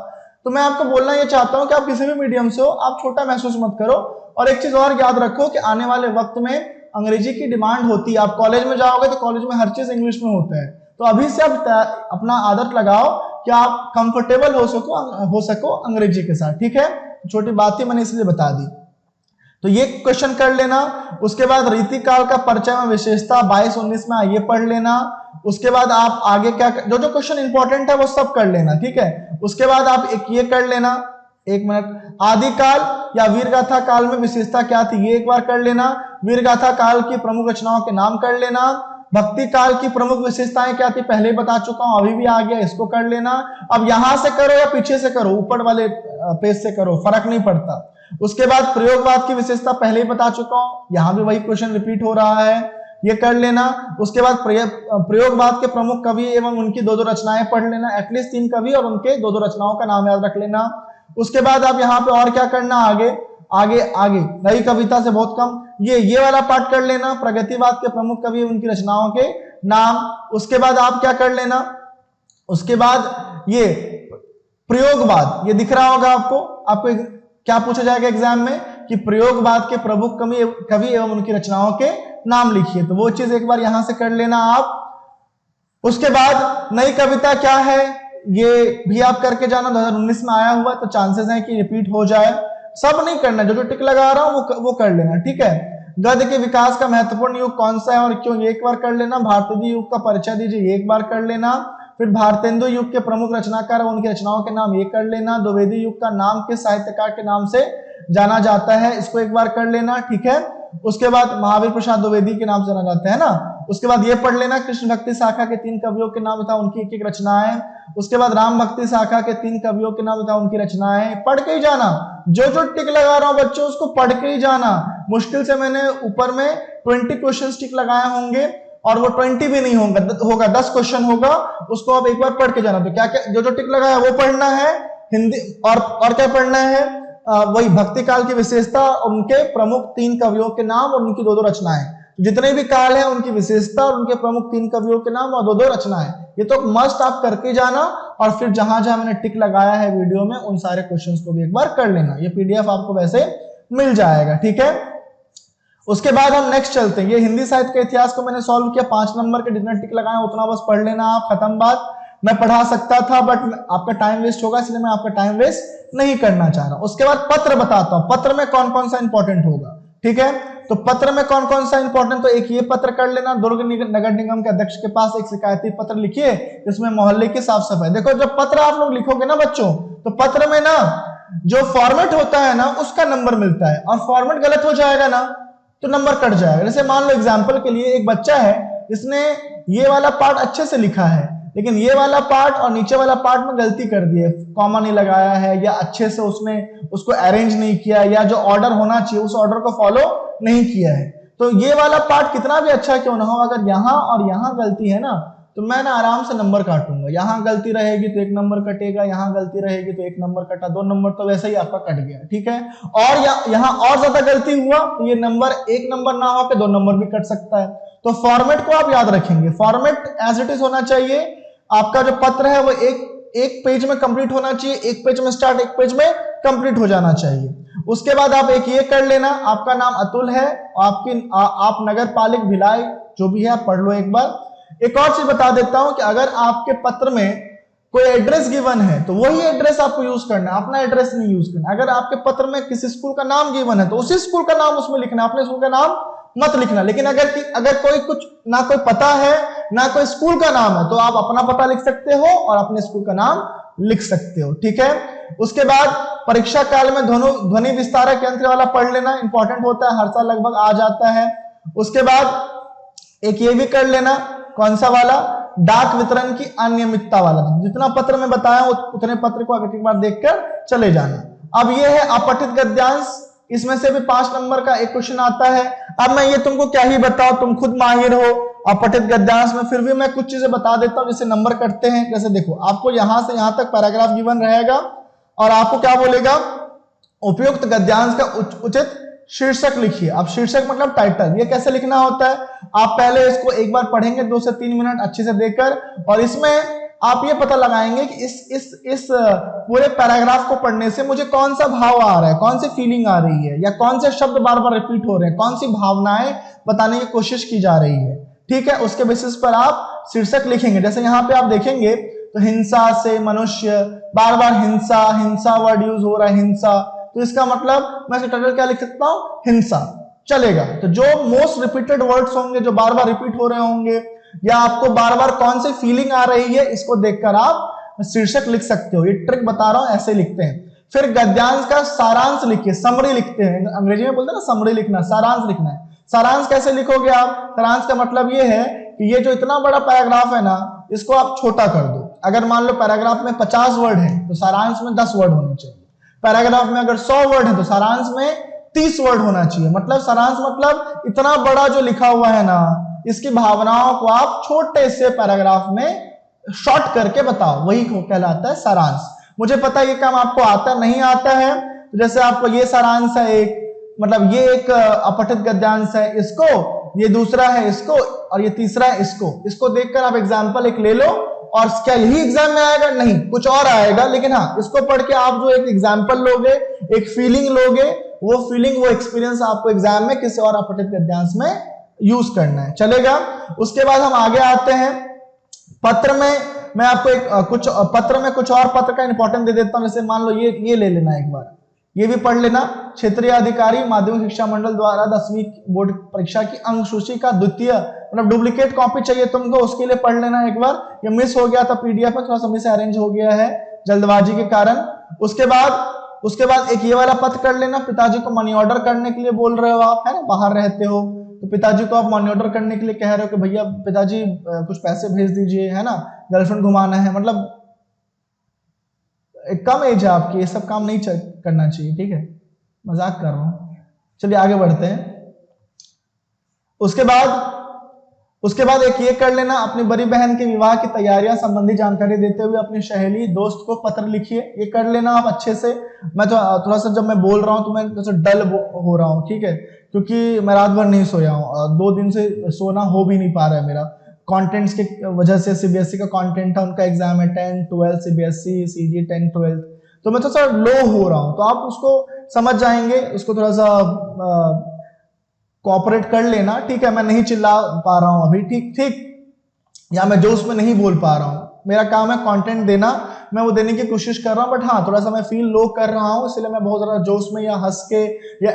तो मैं आपको बोलना ये चाहता हूं कि आप किसी भी मीडियम से हो, आप छोटा महसूस मत करो। और एक चीज और याद रखो कि आने वाले वक्त में अंग्रेजी की डिमांड होती है। आप कॉलेज में जाओगे तो कॉलेज में हर चीज इंग्लिश में होता है। तो अभी से आप अपना आदत लगाओ कि आप कंफर्टेबल हो सको अंग्रेजी के साथ, ठीक है। छोटी बात ही मैंने इसलिए बता दी। तो ये क्वेश्चन कर लेना। उसके बाद रीतिकाल का परिचय में विशेषता 22-19 में ये पढ़ लेना। उसके बाद आप आगे क्या, जो जो क्वेश्चन इंपॉर्टेंट है वो सब कर लेना, ठीक है। उसके बाद आप एक ये कर लेना, एक मिनट, आदिकाल या वीरगाथा काल में विशेषता क्या थी ये एक बार कर लेना। वीरगाथा काल की प्रमुख रचनाओं के नाम कर लेना। भक्ति काल की प्रमुख विशेषताएं क्या थी पहले ही बता चुका हूं, अभी भी आ गया, इसको कर लेना। अब यहां से करो या पीछे से करो, ऊपर वाले पेज से करो, फर्क नहीं पड़ता। उसके बाद प्रयोगवाद की विशेषता पहले ही बता चुका हूं, यहां भी वही क्वेश्चन रिपीट हो रहा है, ये कर लेना। उसके बाद प्रयोगवाद के प्रमुख कवि एवं उनकी दो रचनाएं पढ़ लेना, एटलीस्ट 3 कवि और उनके दो रचनाओं का नाम याद रख लेना। उसके बाद आप यहाँ पे और क्या करना, आगे नई कविता से बहुत कम, ये वाला पार्ट कर लेना, प्रगतिवाद के प्रमुख कवि उनकी रचनाओं के नाम। उसके बाद आप क्या कर लेना, उसके बाद ये प्रयोगवाद, ये दिख रहा होगा आपको क्या पूछा जाएगा एग्जाम में कि प्रयोगवाद के प्रमुख कवि एवं उनकी रचनाओं के नाम लिखिए, तो वो चीज एक बार यहां से कर लेना आप। उसके बाद नई कविता क्या है ये भी आप करके जाना, 2019 में आया हुआ, तो चांसेस हैं कि रिपीट हो जाए। सब नहीं करना, जो जो टिक लगा रहा हूं वो कर लेना, ठीक है। गद्य के विकास का महत्वपूर्ण युग कौन सा है और क्यों, ये एक बार कर लेना। भारतीय युग का परिचय दीजिए, ये एक बार कर लेना। फिर भारतेंदु युग के प्रमुख रचनाकार और उनकी रचनाओं के नाम, ये कर लेना। द्विवेदी युग का नाम किस साहित्यकार के नाम से जाना जाता है, इसको एक बार कर लेना, ठीक है। उसके बाद महावीर प्रसाद द्विवेदी के नाम से जाना जाता है ना। उसके बाद ये पढ़ लेना, कृष्ण भक्ति शाखा के 3 कवियों के नाम था, उनकी एक रचनाएं। उसके बाद राम भक्ति शाखा के 3 कवियों के नाम था, उनकी रचनाएं। पढ़ के ही जाना, जो जो टिक लगा रहा हूं बच्चों उसको पढ़ के ही जाना। मुश्किल से मैंने ऊपर में 20 क्वेश्चन टिक लगाए होंगे और वो 20 भी नहीं होगा 10 क्वेश्चन होगा, उसको आप एक बार पढ़ के जाना। तो क्या क्या जो जो टिक लगाया वो पढ़ना है, हिंदी और क्या पढ़ना है, वही भक्ति काल की विशेषता, उनके प्रमुख 3 कवियों के नाम और उनकी 2 रचनाएं। जितने भी काल है उनकी विशेषता और उनके प्रमुख 3 कवियों के नाम और 2 रचनाएं, ये तो मस्ट आप करके जाना। और फिर जहां जहां मैंने टिक लगाया है वीडियो में उन सारे क्वेश्चंस को भी एक बार कर लेना, ये पीडीएफ आपको वैसे मिल जाएगा, ठीक है। उसके बाद हम नेक्स्ट चलते हैं, ये हिंदी साहित्य के इतिहास को मैंने सॉल्व किया, 5 नंबर के जितना टिक लगाए उतना बस पढ़ लेना आप, खत्म बात। मैं पढ़ा सकता था बट आपका टाइम वेस्ट होगा, इसलिए मैं आपका टाइम वेस्ट नहीं करना चाह रहा। उसके बाद पत्र बताता हूं, पत्र में कौन कौन सा इंपॉर्टेंट होगा, ठीक है। तो पत्र में कौन कौन सा इंपॉर्टेंट, तो एक ये पत्र कर लेना, दुर्ग नगर निगम के अध्यक्ष के पास एक शिकायती पत्र लिखिए, इसमें मोहल्ले की साफ सफाई। देखो जब पत्र आप लोग लिखोगे ना बच्चों, तो पत्र में ना जो फॉर्मेट होता है ना उसका नंबर मिलता है, और फॉर्मेट गलत हो जाएगा ना तो नंबर कट जाएगा। जैसे मान लो एग्जाम्पल के लिए एक बच्चा है, इसने ये वाला पार्ट अच्छे से लिखा है, लेकिन ये वाला पार्ट और नीचे वाला पार्ट में गलती कर दी है, कॉमा नहीं लगाया है, या अच्छे से उसने उसको अरेंज नहीं किया, या जो ऑर्डर होना चाहिए उस ऑर्डर को फॉलो नहीं किया है। तो ये वाला पार्ट कितना भी अच्छा क्यों ना हो, अगर यहाँ और यहाँ गलती है ना तो मैं ना आराम से नंबर काटूंगा। यहाँ गलती रहेगी तो 1 नंबर कटेगा, यहाँ गलती रहेगी तो 1 नंबर कटा, 2 नंबर तो वैसे ही आपका कट गया, ठीक है। और यहाँ और ज्यादा गलती हुआ तो ये नंबर 1 नंबर ना होकर 2 नंबर भी कट सकता है। तो फॉर्मेट को आप याद रखेंगे, फॉर्मेट एज इट इज होना चाहिए। आपका जो पत्र है वो एक पेज में कंप्लीट होना चाहिए, एक पेज में स्टार्ट, एक पेज में कंप्लीट हो जाना चाहिए। उसके बाद आप एक ये कर लेना, आपका नाम अतुल है, आप नगर पालिक भिलाई जो भी है आप पढ़ लो एक बार। एक और चीज बता देता हूं कि अगर आपके पत्र में कोई एड्रेस गिवन है तो वही एड्रेस आपको यूज करना है, अपना एड्रेस नहीं यूज करना। अगर आपके पत्र में किसी स्कूल का नाम गिवन है तो उसी स्कूल का नाम उसमें लिखना, अपने स्कूल का नाम मत लिखना। लेकिन अगर कोई कुछ ना कोई पता है ना कोई स्कूल का नाम है तो आप अपना पता लिख सकते हो और अपने स्कूल का नाम लिख सकते हो, ठीक है। उसके बाद परीक्षा काल में ध्वनि विस्तारक यंत्र वाला पढ़ लेना, इंपॉर्टेंट होता है, हर साल लगभग आ जाता है। उसके बाद एक ये भी कर लेना, कौन सा वाला, डाक वितरण की अनियमितता वाला। जितना पत्र में बताया उतने पत्र को एक बार देखकर चले जाना। अब ये है अपठित गद्यांश, इसमें से भी 5 नंबर का एक क्वेश्चन आता है। अब मैं ये तुमको क्या ही बताऊं, तुम खुद माहिर हो अपठित गद्यांश में, फिर भी मैं कुछ चीजें बता देता हूं जिससे नंबर कटते हैं। जैसे देखो, आपको यहां से यहां तक पैराग्राफ गिवन रहेगा और आपको क्या बोलेगा, उपयुक्त गद्यांश का उचित शीर्षक लिखिए। अब शीर्षक मतलब टाइटल, ये कैसे लिखना होता है, आप पहले इसको एक बार पढ़ेंगे 2 से 3 मिनट अच्छे से देखकर, और इसमें आप ये पता लगाएंगे कि इस पूरे पैराग्राफ को पढ़ने से मुझे कौन सा भाव आ रहा है, कौन सी फीलिंग आ रही है, या कौन से शब्द बार बार रिपीट हो रहे हैं, कौन सी भावनाएं बताने की कोशिश की जा रही है, ठीक है। उसके बेसिस पर आप शीर्षक लिखेंगे। जैसे यहाँ पे आप देखेंगे तो हिंसा से मनुष्य, बार बार हिंसा वर्ड यूज हो रहा है, हिंसा, तो इसका मतलब मैं इसका टाइटल क्या लिख सकता हूं, हिंसा, चलेगा। तो जो मोस्ट रिपीटेड वर्ड्स होंगे, जो बार बार रिपीट हो रहे होंगे, या आपको बार बार कौन सी फीलिंग आ रही है, इसको देखकर आप शीर्षक लिख सकते हो। ये ट्रिक बता रहा हूं, ऐसे लिखते हैं। फिर गद्यांश का सारांश लिखिए, समरी लिखते हैं, अंग्रेजी में बोलते हैं ना समरी लिखना, सारांश लिखना है। सारांश कैसे लिखोगे आप? सारांश का मतलब ये है कि ये जो इतना बड़ा पैराग्राफ है ना, इसको आप छोटा कर दो। अगर मान लो पैराग्राफ में 50 वर्ड है तो सारांश में 10 वर्ड होने चाहिए। पैराग्राफ में अगर 100 वर्ड है तो सारांश में 30 वर्ड होना चाहिए। मतलब सारांश मतलब इतना बड़ा जो लिखा हुआ है ना, इसकी भावनाओं को आप छोटे से पैराग्राफ में शॉर्ट करके बताओ, वही कहलाता है सारांश। मुझे पता है ये काम आपको आता नहीं आता है, तो जैसे आपको ये सारांश है एक, मतलब ये एक अपठित गद्यांश है, इसको, ये दूसरा है इसको, और ये तीसरा है इसको देखकर आप एग्जाम्पल एक ले लो। और क्या यही एग्जाम में आएगा? नहीं, कुछ और आएगा, लेकिन हाँ, इसको पढ़ के आप जो एक एग्जाम्पल लोगे, एक फीलिंग लोगे, वो फीलिंग, वो एक्सपीरियंस आपको एग्जाम में किसी और अपठित गद्यांश में यूज करना है, चलेगा। उसके बाद हम आगे आते हैं पत्र में। मैं आपको एक कुछ पत्र में कुछ और पत्र का इंपॉर्टेंट दे देता हूं। जैसे मान लो ये ले लेना, एक बार ये भी पढ़ लेना। क्षेत्रीय अधिकारी माध्यमिक शिक्षा मंडल द्वारा 10वीं बोर्ड परीक्षा की अंक सूची का द्वितीय, मतलब डुप्लीकेट कॉपी चाहिए तुमको, उसके लिए पढ़ लेना एक बार। ये मिस हो गया था पीडीएफ में, थोड़ा सा मिस अरेंज हो गया है जल्दबाजी के कारण। उसके बाद एक ये वाला पत्र कर लेना। पिताजी को मनी ऑर्डर करने के लिए बोल रहे हो आप, है ना, बाहर रहते हो तो पिताजी को आप मनी ऑर्डर करने के लिए कह रहे हो कि भैया पिताजी कुछ पैसे भेज दीजिए, है ना, गर्लफ्रेंड घुमाना है। मतलब एक कम एज है आपकी, ये सब काम नहीं करना चाहिए, ठीक है, मजाक कर रहा हूं। चलिए आगे बढ़ते हैं। उसके बाद एक ये कर लेना, अपनी बड़ी बहन के विवाह की तैयारियां संबंधी जानकारी देते हुए अपनी सहेली दोस्त को पत्र लिखिए। ये कर लेना आप अच्छे से। मैं तो थोड़ा सा जब मैं बोल रहा हूं तो मैं थोड़ा सा डल हो रहा हूं, ठीक है, क्योंकि मैं रात भर नहीं सोया हूं, 2 दिन से सोना हो भी नहीं पा रहा है मेरा, कंटेंट्स के वजह से। सीबीएसई का कंटेंट है, उनका एग्जाम है 10, 12, सीबीएसई, सीजी 10, 12, तो मैं थोड़ा सा लो हो रहा हूं, तो आप उसको समझ जाएंगे, उसको थोड़ा सा कोऑपरेट कर लेना, ठीक है। मैं नहीं चिल्ला पा रहा हूं अभी, ठीक, या मैं जोश में नहीं बोल पा रहा हूं। मेरा काम है कंटेंट देना, मैं वो देने की कोशिश कर रहा हूं, बट हाँ, थोड़ा सा मैं फील लो कर रहा हूं, इसलिए मैं बहुत ज्यादा जोश में या हंस के या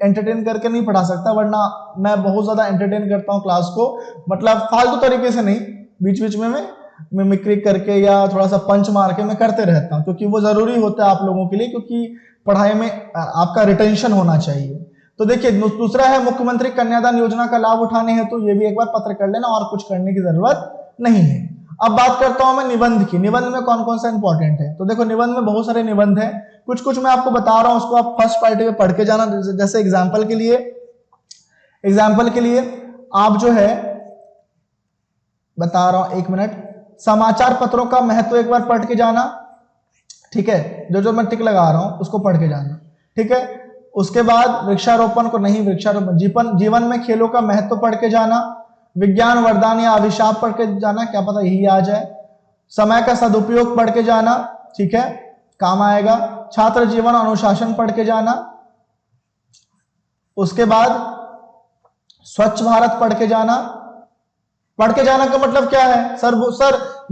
एंटरटेन करके नहीं पढ़ा सकता, वरना मैं बहुत ज्यादा एंटरटेन करता हूं क्लास को, मतलब फालतू तरीके से नहीं, बीच बीच में मैं मिमिक्री करके या थोड़ा सा पंच मार के मैं करते रहता हूं, क्योंकि वो जरूरी होता है आप लोगों के लिए, क्योंकि पढ़ाई में आपका रिटेंशन होना चाहिए। तो देखिए, दूसरा है मुख्यमंत्री कन्यादान योजना का लाभ उठाने हेतु, ये भी एक बार पत्र कर लेना, और कुछ करने की जरूरत नहीं है। अब बात करता हूं मैं निबंध की। निबंध में कौन कौन सा इंपॉर्टेंट है? तो देखो, निबंध में बहुत सारे निबंध है, कुछ मैं आपको बता रहा हूं, उसको आप फर्स्ट पार्टी में पढ़ के जाना। जैसे एग्जाम्पल के लिए आप जो है, बता रहा हूं, 1 मिनट, समाचार पत्रों का महत्व एक बार पढ़ के जाना, ठीक है, जो मैं टिक लगा रहा हूं उसको पढ़ के जाना, ठीक है। उसके बाद वृक्षारोपण को नहीं, वृक्षारोपण, जीवन में खेलों का महत्व पढ़ के जाना, विज्ञान वरदान या अभिशाप पढ़ के जाना, क्या पता यही आ जाए। समय का सदुपयोग पढ़ के जाना, ठीक है, काम आएगा। छात्र जीवन अनुशासन पढ़ के जाना। उसके बाद स्वच्छ भारत पढ़ के जाना। पढ़ के जाना का मतलब क्या है? सर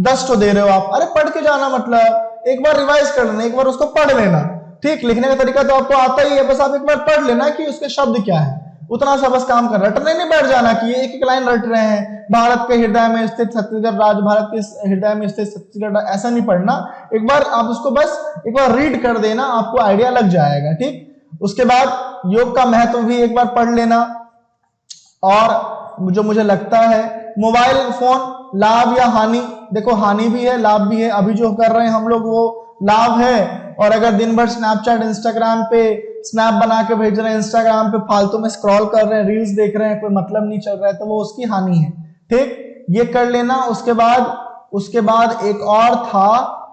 10 तो दे रहे हो आप, अरे पढ़ के जाना मतलब एक बार रिवाइज कर लेना, एक बार उसको पढ़ लेना, ठीक। लिखने का तरीका तो आपको आता ही है, बस आप एक बार पढ़ लेना कि उसके शब्द क्या है, उतना सा बस काम कर। रटने नहीं बैठ जाना कि ये एक लाइन रट रहे हैं, भारत के हृदय में स्थित छत्तीसगढ़ राज्य, भारत के हृदय में स्थित छत्तीसगढ़, ऐसा नहीं पढ़ना। एक बार आप उसको बस एक बार रीड कर देना, आपको आइडिया लग जाएगा, ठीक। उसके बाद योग का महत्व भी एक बार पढ़ लेना। और जो मुझे लगता है, मोबाइल फोन लाभ या हानि, देखो हानि भी है लाभ भी है। अभी जो कर रहे हैं हम लोग वो लाभ है, और अगर दिन भर स्नैपचैट इंस्टाग्राम पे स्नैप बना के भेज रहे हैं, इंस्टाग्राम पे फालतू में स्क्रॉल कर रहे हैं, रील्स देख रहे हैं, कोई मतलब नहीं चल रहा है, तो वो उसकी हानि है, ठीक, ये कर लेना। उसके बाद एक और था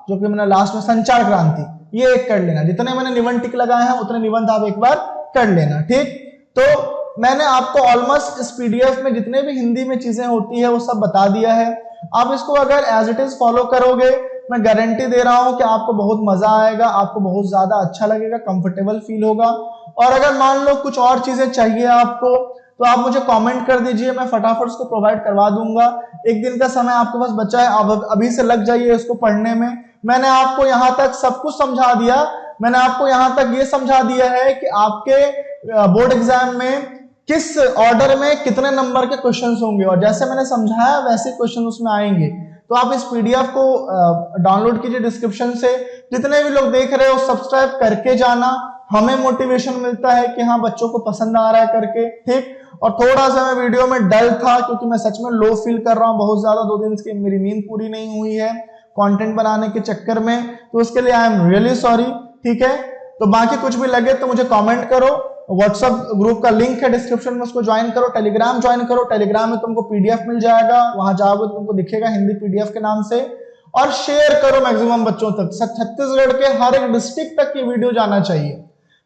जो कि मैंने लास्ट में, संचार क्रांति, ये एक कर लेना। जितने मैंने निबंध टिक लगाए हैं उतने निबंध आप एक बार कर लेना, ठीक। तो मैंने आपको ऑलमोस्ट इस पीडीएफ में जितने भी हिंदी में चीजें होती है वो सब बता दिया है। आप इसको अगर एज इट इज फॉलो करोगे, मैं गारंटी दे रहा हूं कि आपको बहुत मजा आएगा, आपको बहुत ज्यादा अच्छा लगेगा, कंफर्टेबल फील होगा। और अगर मान लो कुछ और चीजें चाहिए आपको, तो आप मुझे कमेंट कर दीजिए, मैं फटाफट उसको प्रोवाइड करवा दूंगा। 1 दिन का समय आपके पास बचा है, आप अभी से लग जाइए इसको पढ़ने में। मैंने आपको यहाँ तक सब कुछ समझा दिया, मैंने आपको यहां तक ये समझा दिया है कि आपके बोर्ड एग्जाम में किस ऑर्डर में कितने नंबर के क्वेश्चंस होंगे, और जैसे मैंने समझाया वैसे क्वेश्चन उसमें आएंगे। तो आप इस पीडीएफ को डाउनलोड कीजिए डिस्क्रिप्शन से। जितने भी लोग देख रहे हो सब्सक्राइब करके जाना, हमें मोटिवेशन मिलता है कि हाँ बच्चों को पसंद आ रहा है करके, ठीक। और थोड़ा सा मैं वीडियो में डल था क्योंकि मैं सच में लो फील कर रहा हूँ बहुत ज्यादा, 2 दिन की मेरी नींद पूरी नहीं हुई है कंटेंट बनाने के चक्कर में, तो उसके लिए आई एम रियली सॉरी, ठीक है। तो बाकी कुछ भी लगे तो मुझे कमेंट करो। व्हाट्सएप ग्रुप का लिंक है डिस्क्रिप्शन में, उसको ज्वाइन करो। टेलीग्राम ज्वाइन करो, टेलीग्राम में तुमको पीडीएफ मिल जाएगा, वहां जाओगे तो तुमको दिखेगा हिंदी पीडीएफ के नाम से। और शेयर करो मैक्सिमम बच्चों तक, छत्तीसगढ़ के हर एक डिस्ट्रिक्ट तक ये वीडियो जाना चाहिए,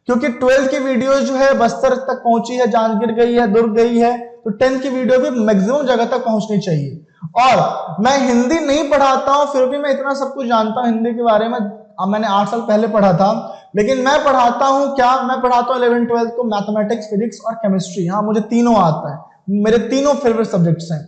क्योंकि 12th की वीडियो जो है बस्तर तक पहुंची है, जांजगीर गई है, दुर्ग गई है, तो 10th की वीडियो भी मैक्सिमम जगह तक पहुंचनी चाहिए। और मैं हिंदी नहीं पढ़ाता हूं, फिर भी मैं इतना सब कुछ जानता हूं हिंदी के बारे में। अब मैंने 8 साल पहले पढ़ा था, लेकिन मैं पढ़ाता हूं क्या, मैं पढ़ाता हूं 11th 12th को मैथमेटिक्स, फिजिक्स और केमिस्ट्री। हाँ, मुझे तीनों आता है, मेरे तीनों फेवरेट सब्जेक्ट्स हैं,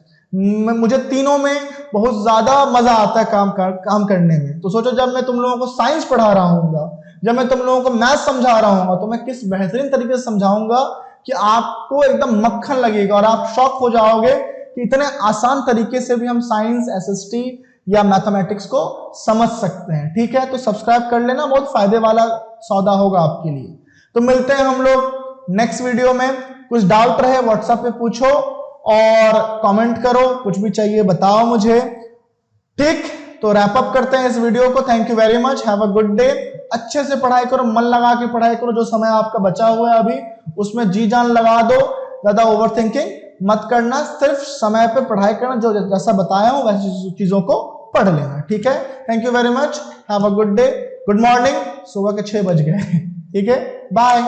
मुझे तीनों में बहुत ज्यादा मजा आता है काम करने में। तो सोचो जब मैं तुम लोगों को साइंस पढ़ा रहा हूँ, जब मैं तुम लोगों को मैथ समझा रहा हूँ, तो मैं किस बेहतरीन तरीके से समझाऊंगा कि आपको एकदम मक्खन लगेगा और आप शॉक हो जाओगे कि इतने आसान तरीके से भी हम साइंस, एसएसटी या मैथमेटिक्स को समझ सकते हैं, ठीक है। तो सब्सक्राइब कर लेना, बहुत फायदे वाला सौदा होगा आपके लिए। तो मिलते हैं हम लोग नेक्स्ट वीडियो में। कुछ डाउट रहे व्हाट्सएप पे पूछो और कमेंट करो, कुछ भी चाहिए बताओ मुझे, ठीक। तो रैप अप करते हैं इस वीडियो को। Thank you very much, have a good day. अच्छे से पढ़ाई करो, मन लगा के पढ़ाई करो, जो समय आपका बचा हुआ है अभी उसमें जी जान लगा दो, ज्यादा ओवरथिंकिंग मत करना, सिर्फ समय पे पढ़ाई करना, जो जैसा बताया हूं वैसी चीजों को पढ़ लेना, ठीक है। Thank you very much, have a good day, good morning. सुबह के 6 बज गए, ठीक है, बाय।